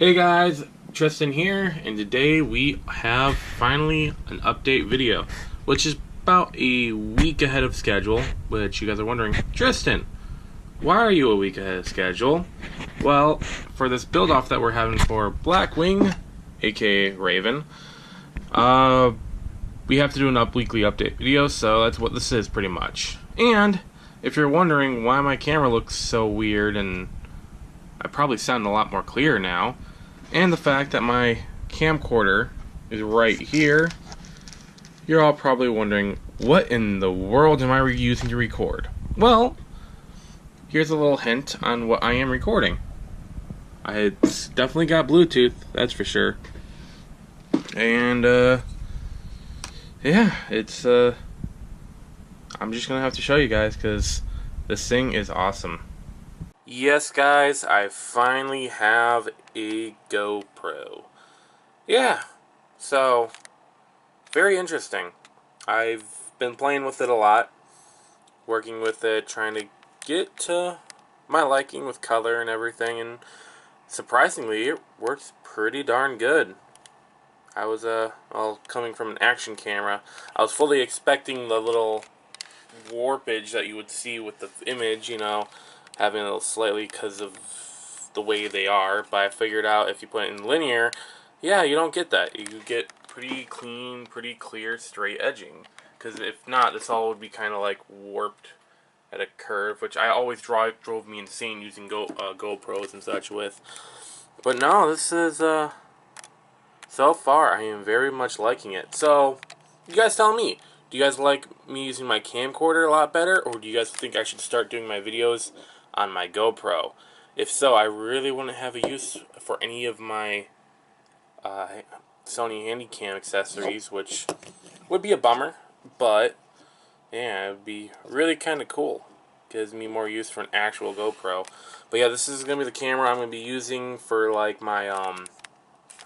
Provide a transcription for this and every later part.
Hey guys, Tristan here, and today we have finally an update video, which is about a week ahead of schedule, which you guys are wondering, Tristan, why are you a week ahead of schedule? Well, for this build off that we're having for Blackwing, aka Raven, we have to do an weekly update video, so that's what this is pretty much. And if you're wondering why my camera looks so weird, and I probably sound a lot more clear now, and the fact that my camcorder is right here, you're all probably wondering, what in the world am I using to record? Well, here's a little hint on what I am recording. It's definitely got Bluetooth, that's for sure. And, yeah, it's, I'm just gonna have to show you guys, because this thing is awesome. Yes, guys, I finally have a GoPro. Yeah, so, very interesting. I've been playing with it a lot, working with it, trying to get to my liking with color and everything, and surprisingly, it works pretty darn good. I was, well, coming from an action camera, I was fully expecting the little warpage that you would see with the image, you know, having a little slightly because of the way they are, but I figured out if you put it in linear, yeah, you don't get that. You get pretty clean, pretty clear, straight edging. Because if not, this all would be kind of like warped at a curve, which I always drove me insane using GoPros and such with. But no, this is, so far, I am very much liking it. So, you guys tell me. Do you guys like me using my camcorder a lot better, or do you guys think I should start doing my videos on my GoPro? If so, I really wouldn't have a use for any of my Sony Handycam accessories, which would be a bummer, but yeah, it would be really kind of cool. Gives me more use for an actual GoPro. But yeah, this is going to be the camera I'm going to be using for like my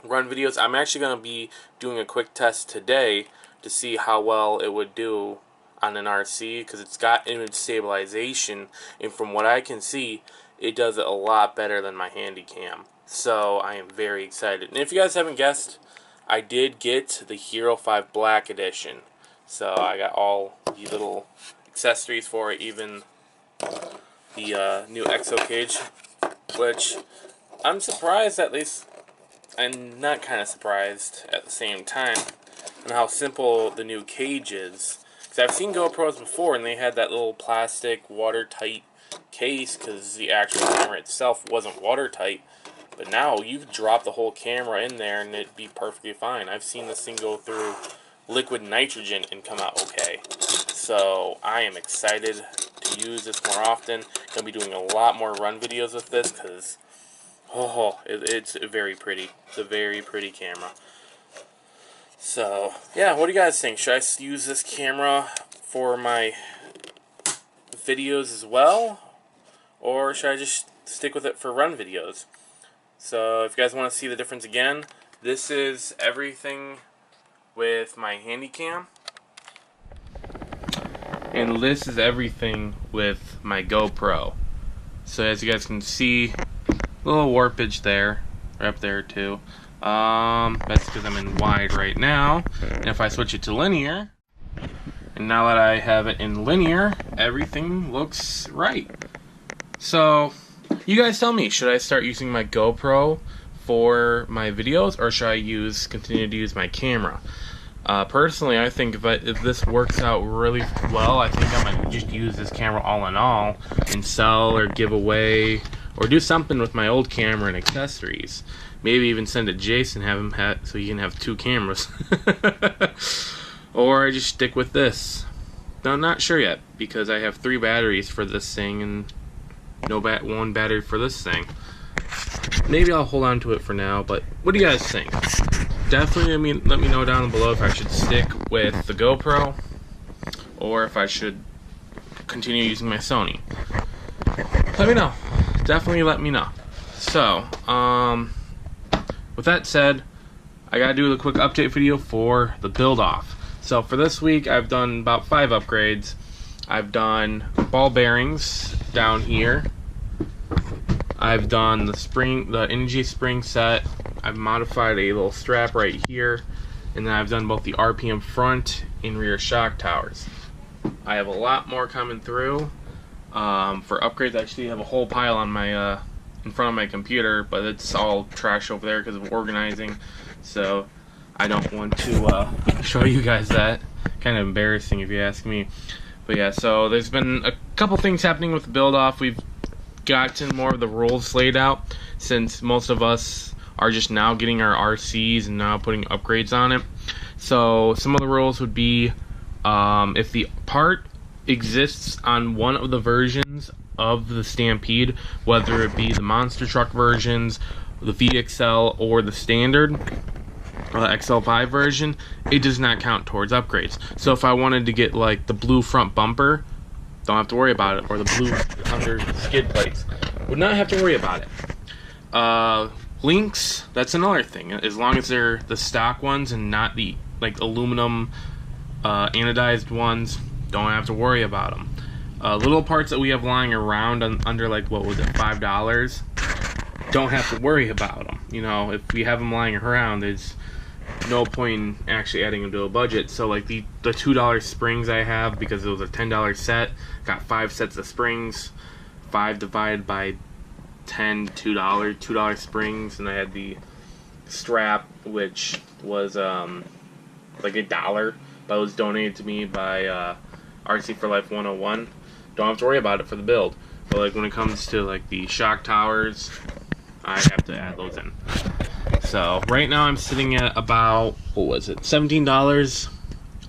run videos. I'm actually going to be doing a quick test today to see how well it would do on an RC, because it's got image stabilization, and from what I can see, it does it a lot better than my Handycam. So I am very excited. And if you guys haven't guessed, I did get the Hero 5 Black Edition. So I got all the little accessories for it, even the new EXO cage, which I'm surprised, at least I'm not kind of surprised at the same time, and how simple the new cage is. Because I've seen GoPros before, and they had that little plastic watertight case, because the actual camera itself wasn't watertight. But now you could drop the whole camera in there, and it'd be perfectly fine. I've seen this thing go through liquid nitrogen and come out okay. So I am excited to use this more often. Gonna be doing a lot more run videos with this, because it's very pretty. It's a very pretty camera. So, yeah, what do you guys think? Should I use this camera for my videos as well? Or should I just stick with it for run videos? So, if you guys want to see the difference again, this is everything with my Handycam. And this is everything with my GoPro. So, as you guys can see, a little warpage there, right up there too. That's because I'm in wide right now. And if I switch it to linear, and now that I have it in linear, everything looks right. So, you guys tell me, should I start using my GoPro for my videos, or should I continue to use my camera? Personally, I think if this works out really well, I think I might just use this camera all in all, and sell or give away, or do something with my old camera and accessories. Maybe even send it to Jason, have him so he can have 2 cameras. Or I just stick with this. I'm not sure yet, because I have 3 batteries for this thing and one battery for this thing. Maybe I'll hold on to it for now, but what do you guys think? Definitely let me know down below if I should stick with the GoPro, or if I should continue using my Sony. Let me know. Definitely let me know. So, with that said, I gotta do a quick update video for the build off. So for this week, I've done about 5 upgrades. I've done ball bearings down here. I've done the energy spring set. I've modified a little strap right here, and then I've done both the RPM front and rear shock towers. I have a lot more coming through for upgrades. I actually have a whole pile on my in front of my computer, but it's all trash over there because of organizing, so I don't want to show you guys that. Kind of embarrassing if you ask me. But yeah, so there's been a couple things happening with the build off. We've gotten more of the rules laid out, since most of us are just now getting our RCs and now putting upgrades on it. So some of the rules would be, if the part exists on one of the versions of the Stampede, whether it be the monster truck versions, the VXL, or the standard XL5 version, it does not count towards upgrades. So if I wanted to get like the blue front bumper, don't have to worry about it, or the blue under skid plates, would not have to worry about it. Links, that's another thing. As long as they're the stock ones and not the like aluminum anodized ones, don't have to worry about them. Little parts that we have lying around under like, what was it, $5, don't have to worry about them. You know, if we have them lying around, there's no point in actually adding them to a budget. So like the $2 springs I have, because it was a $10 set, got 5 sets of springs, 5 divided by 10, $2 springs, and I had the strap, which was like $1, but it was donated to me by RC for Life 101. Don't have to worry about it for the build. But like when it comes to like the shock towers, I have to add those in. So right now I'm sitting at about, what was it, $17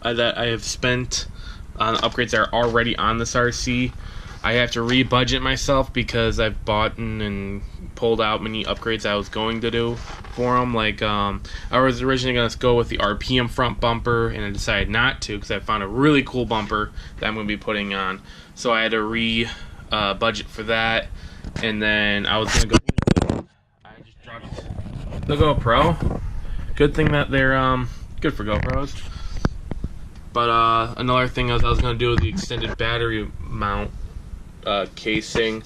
that I have spent on upgrades that are already on this RC. I have to re-budget myself because I've bought and pulled out many upgrades I was going to do for them. Like I was originally going to go with the RPM front bumper, and I decided not to because I found a really cool bumper that I'm going to be putting on. So I had to re-budget for that, and then I was going to go. I just dropped the GoPro. Good thing that they're good for GoPros. But another thing I was going to do with the extended battery mount casing,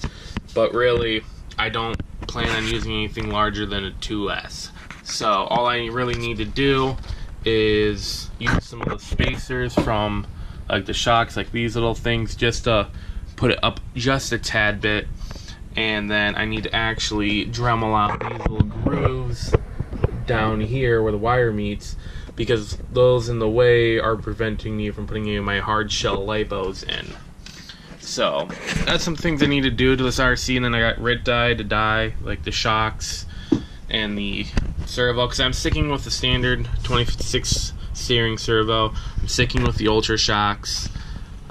but really I don't plan on using anything larger than a 2S. So all I really need to do is use some of the spacers from like the shocks, like these little things, just to put it up just a tad bit, and then I need to actually Dremel out these little grooves down here where the wire meets, because those in the way are preventing me from putting any of my hard shell lipos in. So that's some things I need to do to this RC, and then I got RIT dye to dye like the shocks and the servo, because I'm sticking with the standard 26 steering servo. I'm sticking with the Ultra shocks.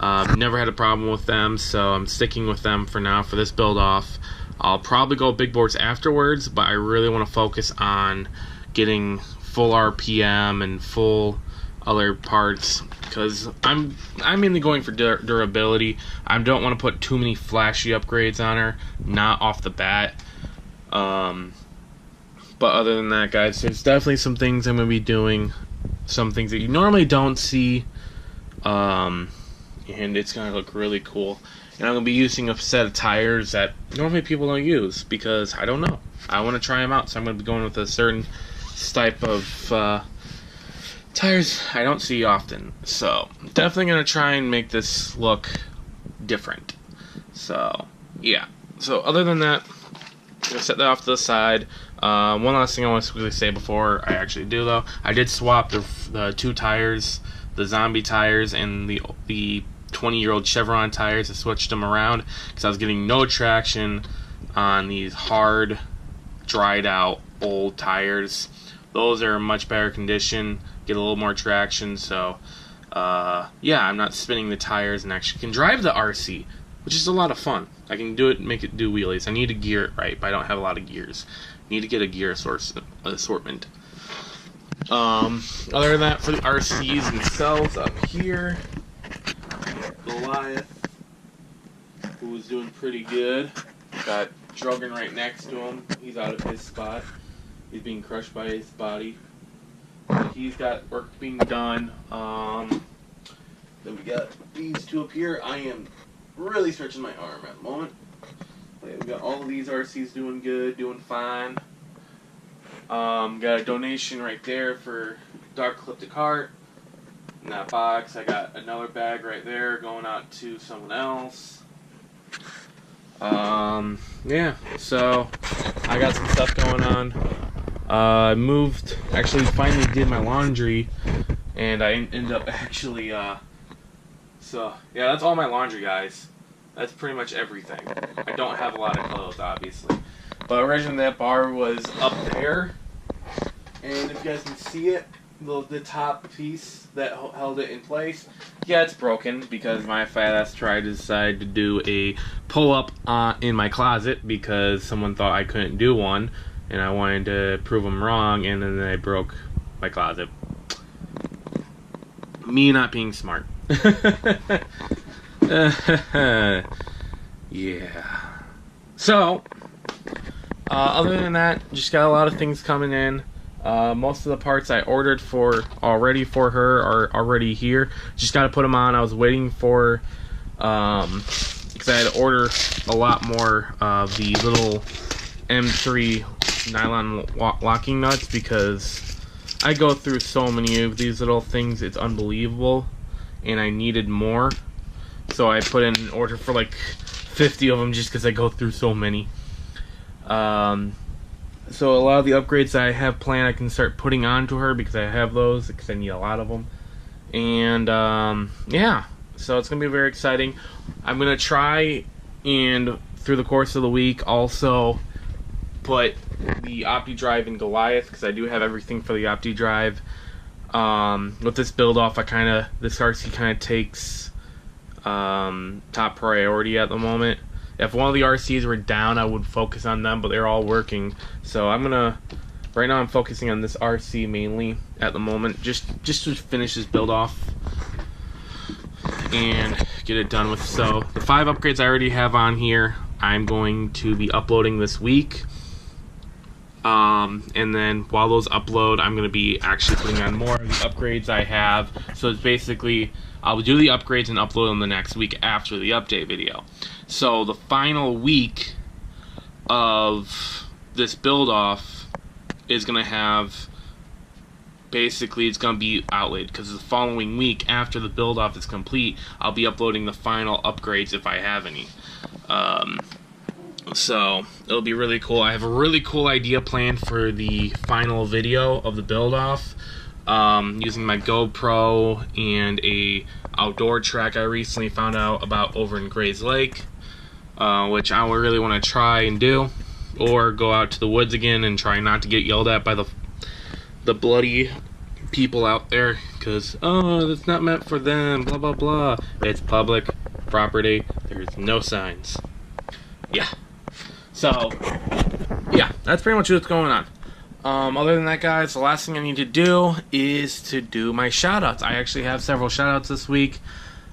Never had a problem with them, so I'm sticking with them for now for this build off. I'll probably go big boards afterwards, but I really want to focus on getting full RPM and full other parts, because I'm mainly going for durability. I don't want to put too many flashy upgrades on her, not off the bat. But other than that, guys, there's definitely some things I'm going to be doing, some things that you normally don't see, and it's going to look really cool. And I'm going to be using a set of tires that normally people don't use, because I don't know, I want to try them out. So I'm going to be going with a certain type of tires I don't see often. So definitely going to try and make this look different. So yeah, so other than that, I'm going to set that off to the side. One last thing I want to quickly say before I actually do, though, I did swap the 2 tires, the zombie tires and the 20-year-old Chevron tires. I switched them around because I was getting no traction on these hard, dried out old tires. Those are in much better condition, get a little more traction. So yeah, I'm not spinning the tires and actually can drive the RC, which is a lot of fun. I can do it, make it do wheelies. I need to gear it right, but I don't have a lot of gears. Need to get a gear assortment. Other than that, for the RCs themselves, up here, Goliath, who was doing pretty good. Got Drogon right next to him. He's out of his spot. He's being crushed by his body. He's got work being done. Then we got these two up here. I am really stretching my arm at the moment. We got all of these RCs doing good, doing fine. Got a donation right there for Dark Ecliptic Heart. In that box, I got another bag right there going out to someone else. Yeah, so I got some stuff going on. I moved, actually finally did my laundry, and I ended up actually, so yeah, that's all my laundry, guys. That's pretty much everything. I don't have a lot of clothes, obviously. But originally that bar was up there, and if you guys can see it, the top piece that held it in place, yeah, it's broken because my fat ass tried to decide to do a pull-up in my closet because someone thought I couldn't do one, and I wanted to prove them wrong, and then I broke my closet. Me not being smart. Yeah. So, other than that, just got a lot of things coming in. Most of the parts I ordered already for her are already here. Just got to put them on. I was waiting for, because I had to order a lot more of the little M3 nylon locking nuts, because I go through so many of these little things, it's unbelievable, and I needed more. So I put in an order for like 50 of them just because I go through so many. So a lot of the upgrades that I have planned I can start putting onto her because I have those, because I need a lot of them. And yeah, so it's going to be very exciting. I'm going to try and through the course of the week also put the OptiDrive in Goliath, because I do have everything for the OptiDrive. With this build off, this RC kind of takes top priority at the moment. If one of the RCs were down, I would focus on them, but they're all working. So right now I'm focusing on this RC mainly at the moment, just to finish this build off and get it done with. So the 5 upgrades I already have on here, I'm going to be uploading this week. And then while those upload, I'm going to be actually putting on more of the upgrades I have. So it's basically, I'll do the upgrades and upload them the next week after the update video. So the final week of this build off is going to have, basically it's going to be outlaid, because the following week after the build off is complete, I'll be uploading the final upgrades if I have any. So it'll be really cool. I have a really cool idea planned for the final video of the build off, using my GoPro and a outdoor track I recently found out about over in Gray's Lake, which I really want to try and do, or go out to the woods again and try not to get yelled at by the bloody people out there, because oh, that's not meant for them, blah blah blah. It's public property, there's no signs. Yeah. So, yeah, that's pretty much what's going on. Other than that, guys, the last thing I need to do is to do my shoutouts. I actually have several shoutouts this week.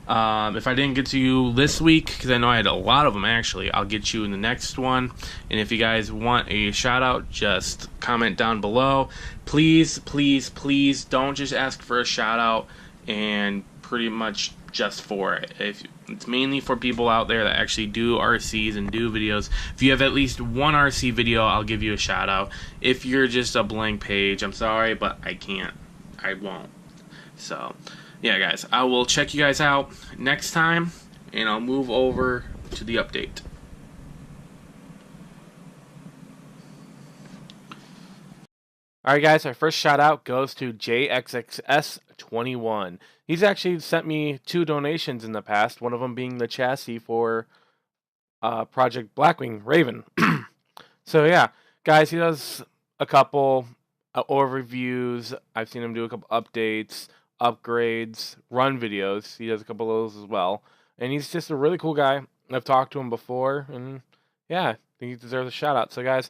If I didn't get to you this week, because I know I had a lot of them actually, I'll get you in the next one. And if you guys want a shoutout, just comment down below. Please, please, please don't just ask for a shoutout and pretty much just for it. It's mainly for people out there that actually do RCs and do videos. If you have at least one RC video, I'll give you a shout out. If you're just a blank page, I'm sorry, but I won't. So yeah, guys, I will check you guys out next time, and I'll move over to the update. Alright guys, our first shout out goes to JXXS21. He's actually sent me 2 donations in the past, one of them being the chassis for Project Blackwing Raven. So yeah, guys, he does a couple overviews. I've seen him do a couple updates, upgrades, run videos. He does a couple of those as well. And he's just a really cool guy. I've talked to him before, and yeah, I think he deserves a shout out. So guys,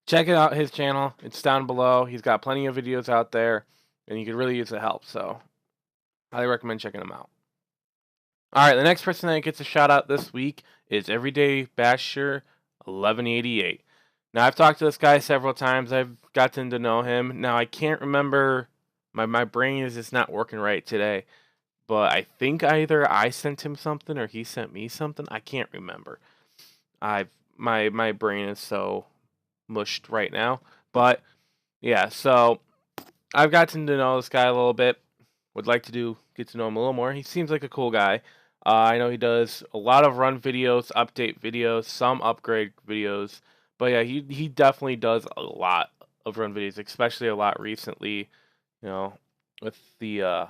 check it out, his channel. It's down below. He's got plenty of videos out there, and you could really use the help. So, highly recommend checking him out. Alright, the next person that gets a shout out this week is Everyday Basher 1188. Now, I've talked to this guy several times. I've gotten to know him. Now, I can't remember. My brain is just not working right today. But I think either I sent him something or he sent me something. I can't remember. my brain is so mushed right now. But yeah, so I've gotten to know this guy a little bit. Would like to get to know him a little more. He seems like a cool guy. I know he does a lot of run videos, update videos, some upgrade videos. But yeah, he definitely does a lot of run videos, especially a lot recently. You know, with the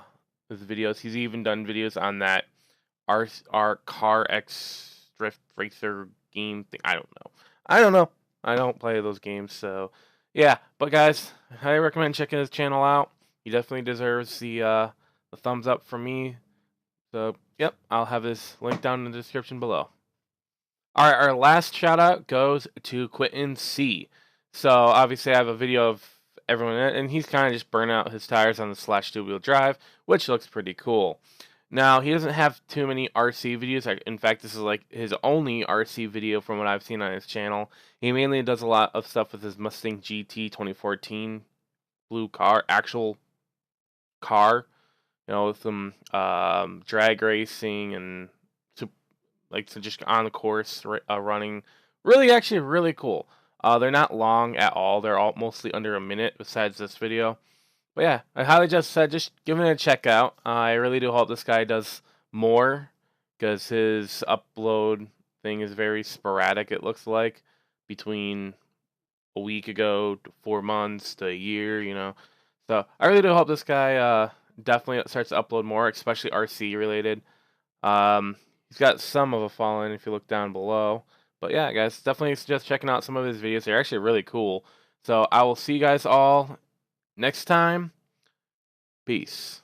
his videos. He's even done videos on that our Car X Drift Racer game thing. I don't know. I don't know. I don't play those games, so yeah. But guys, I recommend checking his channel out. He definitely deserves the thumbs up from me. So yep, I'll have his link down in the description below. All right, our last shout out goes to QuentinC. So obviously I have a video of everyone, and he's kind of just burnt out his tires on the slash two-wheel drive, which looks pretty cool. Now he doesn't have too many RC videos. In fact, this is like his only RC video from what I've seen on his channel. He mainly does a lot of stuff with his Mustang GT 2014 blue car, actual car. You know, with some drag racing and so just on the course running. Really, actually, really cool. They're not long at all. They're all mostly under a minute. Besides this video, but yeah, I highly just said just give it a check out. I really do hope this guy does more because his upload thing is very sporadic. It looks like between a week ago to 4 months to a year. So I really do hope this guy definitely starts to upload more, especially RC related. He's got some of a following if you look down below. But yeah, guys, definitely suggest checking out some of his videos. They're actually really cool. So I will see you guys all next time. Peace.